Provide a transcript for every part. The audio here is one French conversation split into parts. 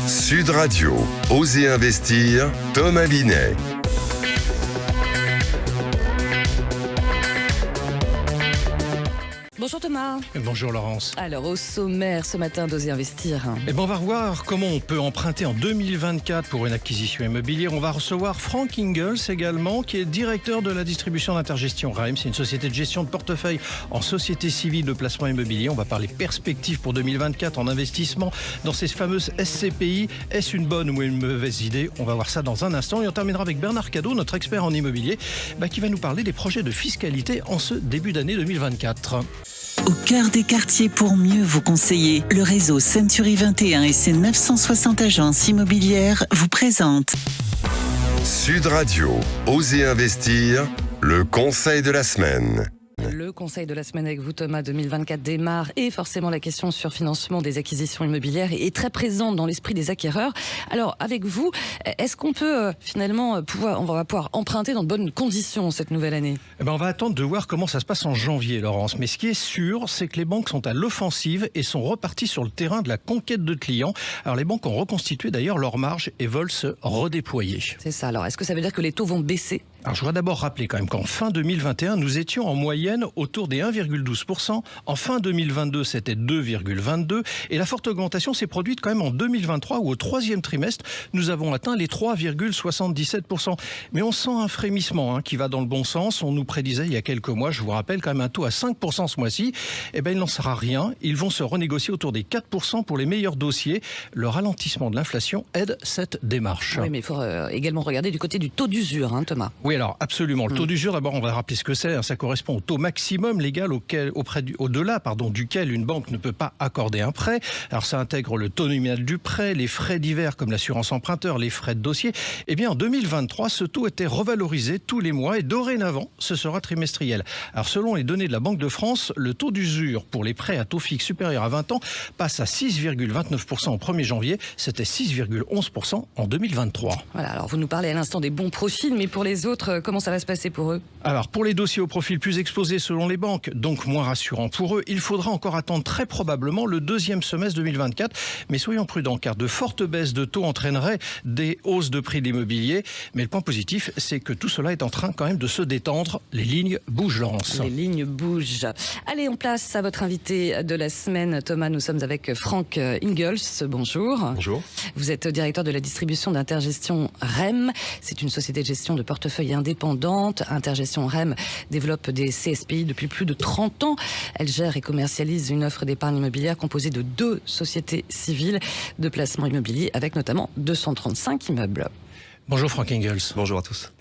Sud Radio, Osez investir, Thomas Binet. Bonjour Thomas. Bonjour Laurence. Alors au sommaire ce matin d'Osez investir. On va voir comment on peut emprunter en 2024 pour une acquisition immobilière. On va recevoir Frank Ingels également, qui est directeur de la distribution d'intergestion REM. C'est une société de gestion de portefeuille en société civile de placement immobilier. On va parler perspectives pour 2024 en investissement dans ces fameuses SCPI. Est-ce une bonne ou une mauvaise idée? On va voir ça dans un instant. Et on terminera avec Bernard Cadot, notre expert en immobilier, qui va nous parler des projets de fiscalité en ce début d'année 2024. Au cœur des quartiers pour mieux vous conseiller, le réseau Century 21 et ses 960 agences immobilières vous présentent Sud Radio, Osez investir, le conseil de la semaine. Le conseil de la semaine avec vous Thomas 2024 démarre et forcément la question sur financement des acquisitions immobilières est très présente dans l'esprit des acquéreurs. Alors avec vous, est-ce qu'on peut finalement on va pouvoir emprunter dans de bonnes conditions cette nouvelle année? On va attendre de voir comment ça se passe en janvier, Laurence. Mais ce qui est sûr, c'est que les banques sont à l'offensive et sont reparties sur le terrain de la conquête de clients. Alors les banques ont reconstitué d'ailleurs leurs marges et veulent se redéployer. C'est ça. Alors est-ce que ça veut dire que les taux vont baisser? Alors je voudrais d'abord rappeler quand même qu'en fin 2021, nous étions en moyenne autour des 1,12%. En fin 2022, c'était 2,22%. Et la forte augmentation s'est produite quand même en 2023 où au troisième trimestre, nous avons atteint les 3,77%. Mais on sent un frémissement qui va dans le bon sens. On nous prédisait il y a quelques mois, je vous rappelle, quand même un taux à 5% ce mois-ci. Il n'en sera rien. Ils vont se renégocier autour des 4% pour les meilleurs dossiers. Le ralentissement de l'inflation aide cette démarche. Oui, mais il faut également regarder du côté du taux d'usure, Thomas. Oui, alors absolument. Le taux d'usure, d'abord, on va rappeler ce que c'est. Ça correspond au taux maximum légal au-delà duquel une banque ne peut pas accorder un prêt. Alors ça intègre le taux nominal du prêt, les frais divers comme l'assurance emprunteur, les frais de dossier. Eh bien, en 2023, ce taux était revalorisé tous les mois et dorénavant, ce sera trimestriel. Alors selon les données de la Banque de France, le taux d'usure pour les prêts à taux fixe supérieur à 20 ans passe à 6,29% au 1er janvier. C'était 6,11% en 2023. Voilà, alors vous nous parlez à l'instant des bons profils, mais pour les autres, comment ça va se passer pour eux? Alors, pour les dossiers au profil plus exposé selon les banques, donc moins rassurant pour eux, il faudra encore attendre très probablement le deuxième semestre 2024. Mais soyons prudents, car de fortes baisses de taux entraîneraient des hausses de prix de l'immobilier. Mais le point positif, c'est que tout cela est en train quand même de se détendre. Les lignes bougent, Laurence. Les lignes bougent. Allez, on place à votre invité de la semaine, Thomas. Nous sommes avec Frank Ingels. Bonjour. Bonjour. Vous êtes directeur de la distribution d'intergestion REM. C'est une société de gestion de portefeuille indépendante. Intergestion REM développe des CSPI depuis plus de 30 ans. Elle gère et commercialise une offre d'épargne immobilière composée de 2 sociétés civiles de placement immobilier avec notamment 235 immeubles. Bonjour Frank Ingels. Bonjour à tous.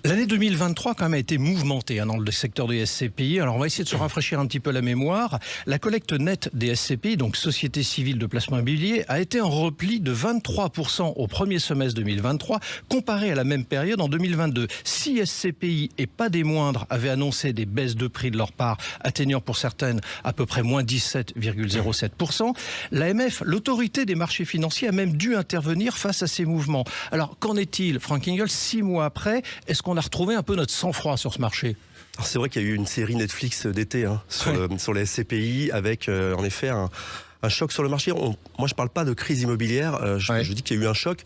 L'année 2023 quand même a été mouvementée dans le secteur des SCPI. Alors on va essayer de se rafraîchir un petit peu la mémoire. La collecte nette des SCPI, donc Société Civile de Placement Immobilier, a été en repli de 23% au premier semestre 2023 comparé à la même période en 2022. 6 SCPI et pas des moindres avaient annoncé des baisses de prix de leur part, atteignant pour certaines à peu près moins 17,07%. L'AMF, l'autorité des marchés financiers, a même dû intervenir face à ces mouvements. Alors qu'en est-il, Frank Ingels, 6 mois après? Est-ce qu'on a retrouvé un peu notre sang-froid sur ce marché? Alors c'est vrai qu'il y a eu une série Netflix d'été sur les SCPI avec en effet un choc sur le marché. Moi je parle pas de crise immobilière, je dis qu'il y a eu un choc.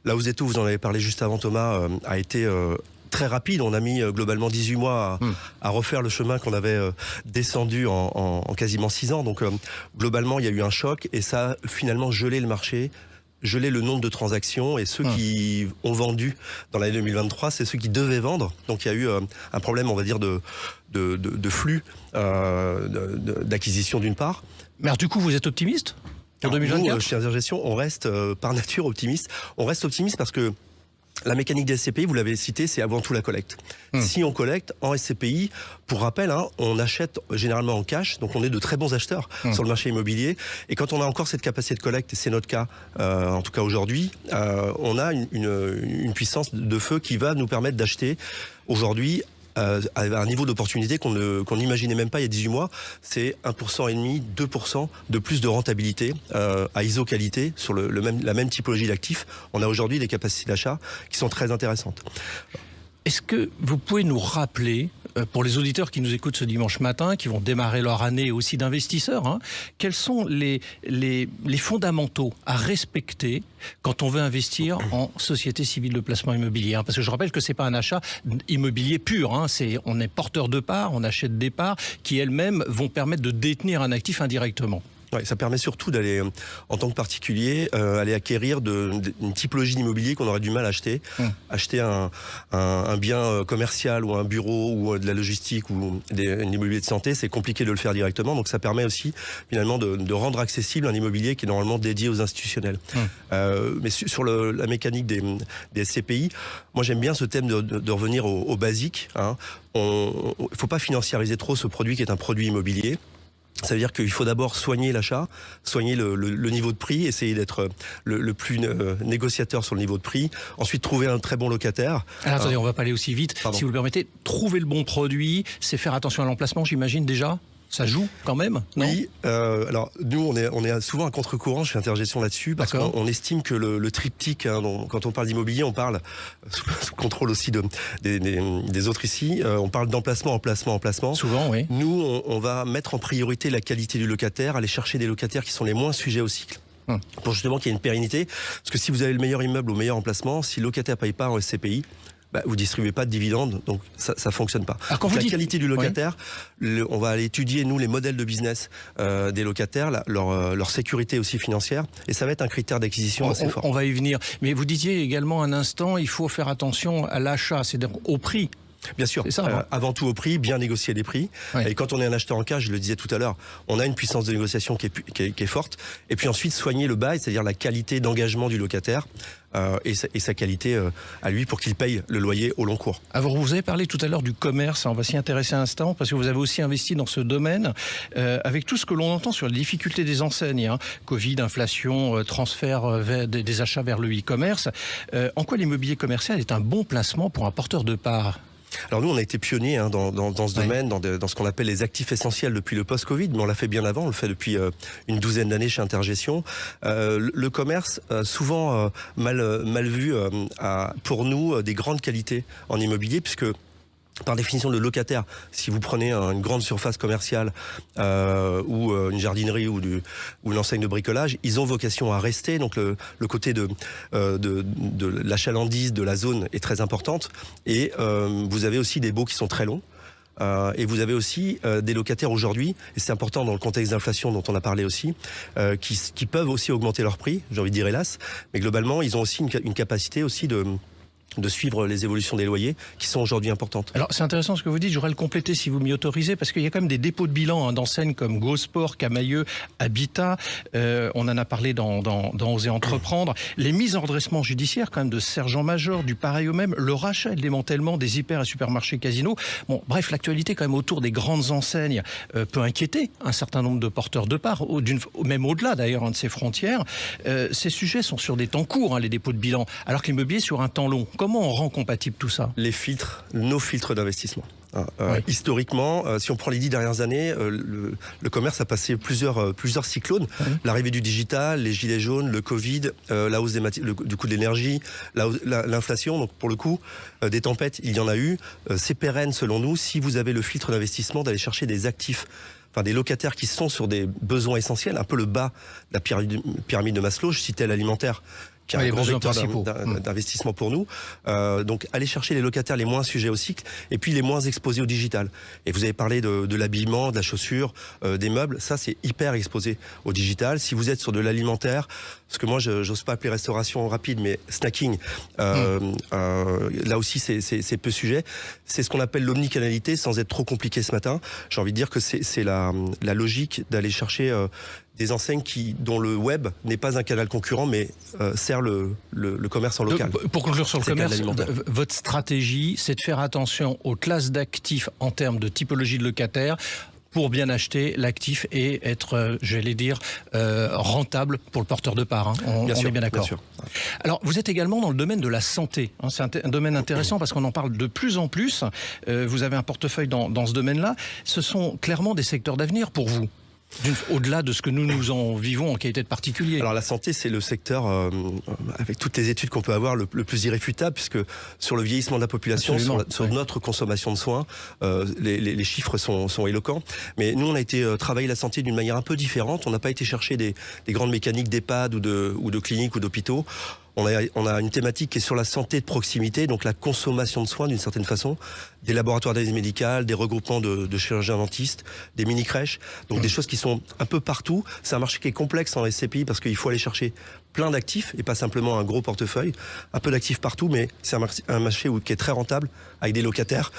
Là vous êtes où, vous en avez parlé juste avant Thomas, a été très rapide. On a mis globalement 18 mois à refaire le chemin qu'on avait descendu en quasiment 6 ans. Donc globalement il y a eu un choc et ça a finalement gelé le marché. Geler le nombre de transactions et ceux qui ont vendu dans l'année 2023, c'est ceux qui devaient vendre. Donc il y a eu un problème, on va dire, de flux d'acquisition d'une part. Mais alors, du coup, vous êtes optimiste pour 2024? Nous, chez Intergestion, on reste par nature optimiste. On reste optimiste parce que la mécanique des SCPI, vous l'avez cité, c'est avant tout la collecte. Si on collecte en SCPI, pour rappel, on achète généralement en cash, donc on est de très bons acheteurs sur le marché immobilier. Et quand on a encore cette capacité de collecte, et c'est notre cas, en tout cas aujourd'hui, on a une puissance de feu qui va nous permettre d'acheter aujourd'hui à un niveau d'opportunité qu'on n'imaginait même pas il y a 18 mois. C'est 1,5%, 2% de plus de rentabilité à ISO qualité sur la même typologie d'actifs. On a aujourd'hui des capacités d'achat qui sont très intéressantes. Est-ce que vous pouvez nous rappeler, pour les auditeurs qui nous écoutent ce dimanche matin, qui vont démarrer leur année aussi d'investisseurs, quels sont les fondamentaux à respecter quand on veut investir en société civile de placement immobilier? Parce que je rappelle que c'est pas un achat immobilier pur, on est porteur de parts, on achète des parts qui elles-mêmes vont permettre de détenir un actif indirectement. Ouais, ça permet surtout d'aller, en tant que particulier, aller acquérir une typologie d'immobilier qu'on aurait du mal à acheter. Acheter un bien commercial ou un bureau ou de la logistique ou un immobilier de santé, c'est compliqué de le faire directement. Donc ça permet aussi finalement de rendre accessible un immobilier qui est normalement dédié aux institutionnels. Mais sur la mécanique des SCPI, moi j'aime bien ce thème de revenir au basique. Il ne faut pas financiariser trop ce produit qui est un produit immobilier. Ça veut dire qu'il faut d'abord soigner l'achat, soigner le niveau de prix, essayer d'être le plus négociateur sur le niveau de prix. Ensuite, trouver un très bon locataire. Alors attendez, on va pas aller aussi vite. Pardon. Si vous le permettez, trouver le bon produit, c'est faire attention à l'emplacement, j'imagine déjà. Ça joue quand même, non? Oui, alors nous on est souvent à contre-courant chez Intergestion là-dessus parce qu'on estime que le triptyque, quand on parle d'immobilier, on parle sous le contrôle aussi des autres ici, on parle d'emplacement, emplacement, emplacement. Souvent, oui. Nous, on va mettre en priorité la qualité du locataire, aller chercher des locataires qui sont les moins sujets au cycle. Pour justement qu'il y ait une pérennité. Parce que si vous avez le meilleur immeuble au meilleur emplacement, si le locataire ne paye pas en SCPI, vous distribuez pas de dividendes, donc ça fonctionne pas. Alors, la qualité du locataire, on va aller étudier nous les modèles de business des locataires, leur sécurité aussi financière, et ça va être un critère d'acquisition assez fort. On va y venir. Mais vous disiez également un instant, il faut faire attention à l'achat, c'est-à-dire au prix. Bien sûr, ça, avant tout au prix, bien négocier les prix. Et quand on est un acheteur en cash, je le disais tout à l'heure, on a une puissance de négociation qui est forte. Et puis ensuite, soigner le bail, c'est-à-dire la qualité d'engagement du locataire et sa qualité à lui pour qu'il paye le loyer au long cours. Alors, vous avez parlé tout à l'heure du commerce, on va s'y intéresser un instant, parce que vous avez aussi investi dans ce domaine, avec tout ce que l'on entend sur les difficultés des enseignes, Covid, inflation, transfert des achats vers le e-commerce. En quoi l'immobilier commercial est un bon placement pour un porteur de parts ? Alors nous, on a été pionniers dans ce domaine, dans ce qu'on appelle les actifs essentiels depuis le post-Covid, mais on l'a fait bien avant, on le fait depuis une douzaine d'années chez Intergestion. Le commerce, souvent mal vu, a pour nous des grandes qualités en immobilier, puisque par définition, le locataire, si vous prenez une grande surface commerciale ou une jardinerie ou une enseigne de bricolage, ils ont vocation à rester. Donc le côté de l'achalandise de la zone est très importante. Et vous avez aussi des baux qui sont très longs. Et vous avez aussi des locataires aujourd'hui, et c'est important dans le contexte d'inflation dont on a parlé aussi, qui peuvent aussi augmenter leur prix, j'ai envie de dire hélas, mais globalement, ils ont aussi une capacité aussi de suivre les évolutions des loyers qui sont aujourd'hui importantes. Alors c'est intéressant ce que vous dites, j'aurais le compléter si vous m'y autorisez, parce qu'il y a quand même des dépôts de bilan d'enseignes comme GoSport, Camailleux, Habitat, on en a parlé dans Oser Entreprendre, les mises en redressement judiciaire quand même de sergents-majors, du pareil au même, le rachat et le démantèlement des hyper et supermarchés casinos. Bon, bref, l'actualité quand même autour des grandes enseignes peut inquiéter un certain nombre de porteurs de parts, même au-delà d'ailleurs de ces frontières. Ces sujets sont sur des temps courts, les dépôts de bilan, alors que l'immobilier sur un temps long. Comment on rend compatible tout ça ? Les filtres, nos filtres d'investissement. Historiquement, si on prend les 10 dernières années, le commerce a passé plusieurs cyclones. L'arrivée du digital, les gilets jaunes, le Covid, la hausse du coût de l'énergie, l'inflation. Donc pour le coup, des tempêtes, il y en a eu. C'est pérenne selon nous si vous avez le filtre d'investissement d'aller chercher des actifs, des locataires qui sont sur des besoins essentiels, un peu le bas de la pyramide de Maslow. Je citais l'alimentaire, qui est un grand vecteur d'investissement pour nous. Donc, aller chercher les locataires les moins sujets au cycle et puis les moins exposés au digital. Et vous avez parlé de l'habillement, de la chaussure, des meubles. Ça, c'est hyper exposé au digital. Si vous êtes sur de l'alimentaire, parce que moi, j'ose pas appeler restauration rapide, mais snacking, là aussi, c'est peu sujet. C'est ce qu'on appelle l'omnicanalité, sans être trop compliqué ce matin. J'ai envie de dire que c'est la logique d'aller chercher des enseignes dont le web n'est pas un canal concurrent, mais sert le commerce en local. Pour conclure sur le commerce, votre stratégie, c'est de faire attention aux classes d'actifs en termes de typologie de locataires, pour bien acheter l'actif et être, j'allais dire, rentable pour le porteur de parts. On est bien d'accord. Alors, vous êtes également dans le domaine de la santé. C'est un domaine intéressant parce qu'on en parle de plus en plus. Vous avez un portefeuille dans ce domaine-là. Ce sont clairement des secteurs d'avenir pour vous. Au-delà de ce que nous en vivons en qualité de particulier. Alors la santé, c'est le secteur, avec toutes les études qu'on peut avoir, le plus irréfutable, puisque sur le vieillissement de la population, sur notre consommation de soins, les chiffres sont éloquents. Mais nous, on a été travailler la santé d'une manière un peu différente. On n'a pas été chercher des grandes mécaniques d'EHPAD ou de cliniques ou d'hôpitaux. On a une thématique qui est sur la santé de proximité, donc la consommation de soins d'une certaine façon, des laboratoires d'analyse médicale, des regroupements de chirurgiens dentistes, des mini-crèches, donc des choses qui sont un peu partout. C'est un marché qui est complexe en SCPI parce qu'il faut aller chercher plein d'actifs et pas simplement un gros portefeuille, un peu d'actifs partout, mais c'est un marché qui est très rentable avec des locataires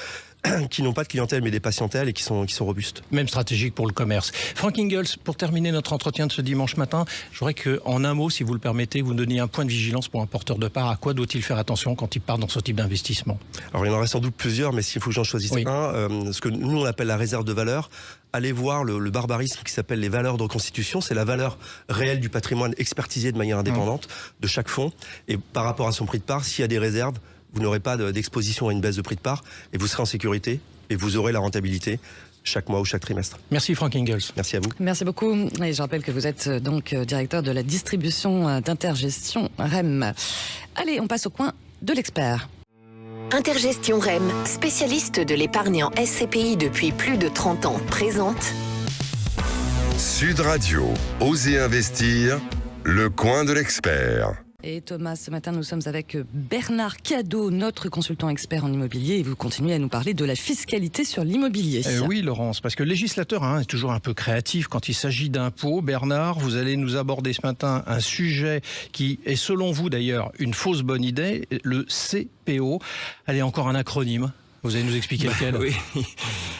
qui n'ont pas de clientèle mais des patientèles et qui sont robustes. Même stratégique pour le commerce. Frank Ingels, pour terminer notre entretien de ce dimanche matin, je voudrais qu'en un mot, si vous le permettez, vous me donniez un point de vigilance pour un porteur de part. À quoi doit-il faire attention quand il part dans ce type d'investissement? Alors il y en aurait sans doute plusieurs, mais s'il faut que j'en choisisse un, ce que nous on appelle la réserve de valeur, allez voir le barbarisme qui s'appelle les valeurs de reconstitution. C'est la valeur réelle du patrimoine expertisé de manière indépendante de chaque fonds. Et par rapport à son prix de part, s'il y a des réserves, vous n'aurez pas d'exposition à une baisse de prix de part et vous serez en sécurité et vous aurez la rentabilité chaque mois ou chaque trimestre. Merci Frank Ingels. Merci à vous. Merci beaucoup. Et je rappelle que vous êtes donc directeur de la distribution d'Intergestion REM. Allez, on passe au coin de l'expert. Intergestion REM, spécialiste de l'épargne en SCPI depuis plus de 30 ans, présente Sud Radio, Osez investir, le coin de l'expert. Et Thomas, ce matin, nous sommes avec Bernard Cadot, notre consultant expert en immobilier, et vous continuez à nous parler de la fiscalité sur l'immobilier. Oui, Laurence, parce que le législateur est toujours un peu créatif quand il s'agit d'impôts. Bernard, vous allez nous aborder ce matin un sujet qui est, selon vous d'ailleurs, une fausse bonne idée, le CPO. Allez, encore un acronyme. Vous allez nous expliquer lequel? Oui.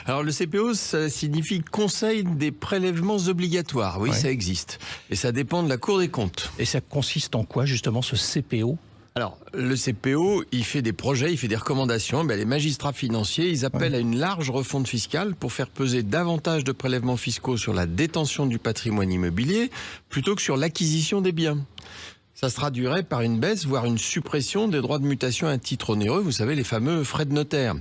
Alors le CPO, ça signifie Conseil des prélèvements obligatoires. Oui, ça existe. Et ça dépend de la Cour des comptes. Et ça consiste en quoi justement ce CPO? Alors, le CPO, il fait des projets, il fait des recommandations. Les magistrats financiers, ils appellent à une large refonte fiscale pour faire peser davantage de prélèvements fiscaux sur la détention du patrimoine immobilier plutôt que sur l'acquisition des biens. Ça se traduirait par une baisse, voire une suppression des droits de mutation à titre onéreux, vous savez, les fameux frais de notaire.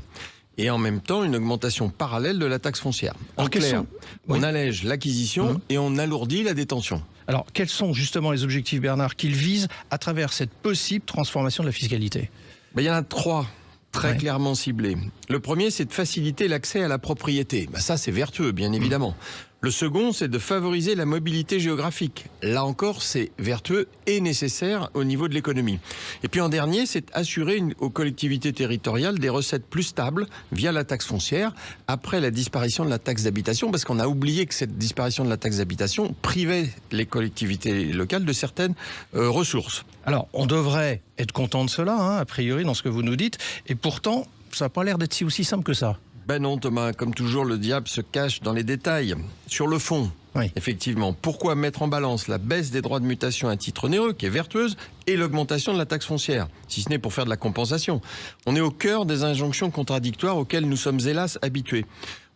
Et en même temps, une augmentation parallèle de la taxe foncière. En clair, on allège l'acquisition et on alourdit la détention. Alors, quels sont justement les objectifs, Bernard, qu'ils visent à travers cette possible transformation de la fiscalité? Il y en a trois très clairement ciblés. Le premier, c'est de faciliter l'accès à la propriété. Ça, c'est vertueux, bien évidemment. Le second, c'est de favoriser la mobilité géographique. Là encore, c'est vertueux et nécessaire au niveau de l'économie. Et puis en dernier, c'est assurer aux collectivités territoriales des recettes plus stables via la taxe foncière après la disparition de la taxe d'habitation, parce qu'on a oublié que cette disparition de la taxe d'habitation privait les collectivités locales de certaines ressources. Alors, on devrait être content de cela, a priori, dans ce que vous nous dites, et pourtant, ça n'a pas l'air d'être aussi simple que ça. Ben non, Thomas, comme toujours, le diable se cache dans les détails. Sur le fond, effectivement, pourquoi mettre en balance la baisse des droits de mutation à titre onéreux, qui est vertueuse, et l'augmentation de la taxe foncière, si ce n'est pour faire de la compensation? On est au cœur des injonctions contradictoires auxquelles nous sommes hélas habitués.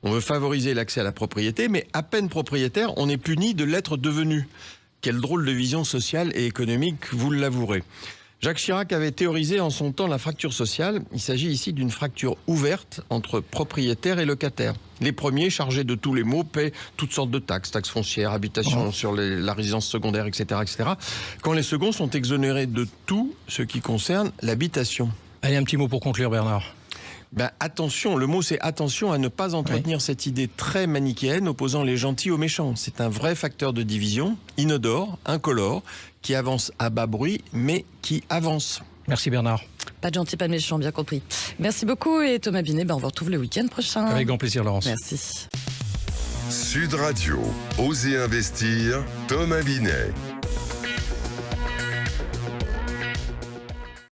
On veut favoriser l'accès à la propriété, mais à peine propriétaire, on est puni de l'être devenu. Quelle drôle de vision sociale et économique, vous l'avouerez. Jacques Chirac avait théorisé en son temps la fracture sociale. Il s'agit ici d'une fracture ouverte entre propriétaires et locataires. Les premiers, chargés de tous les maux, paient toutes sortes de taxes, taxes foncières, habitation sur la résidence secondaire, etc., etc. Quand les seconds sont exonérés de tout ce qui concerne l'habitation. Allez, un petit mot pour conclure, Bernard. Attention, le mot c'est attention à ne pas entretenir cette idée très manichéenne opposant les gentils aux méchants. C'est un vrai facteur de division, inodore, incolore, qui avance à bas bruit, mais qui avance. Merci Bernard. Pas de gentil, pas de méchant, bien compris. Merci beaucoup et Thomas Binet, on vous retrouve le week-end prochain. Avec grand plaisir, Laurence. Merci. Sud Radio, Osez investir, Thomas Binet.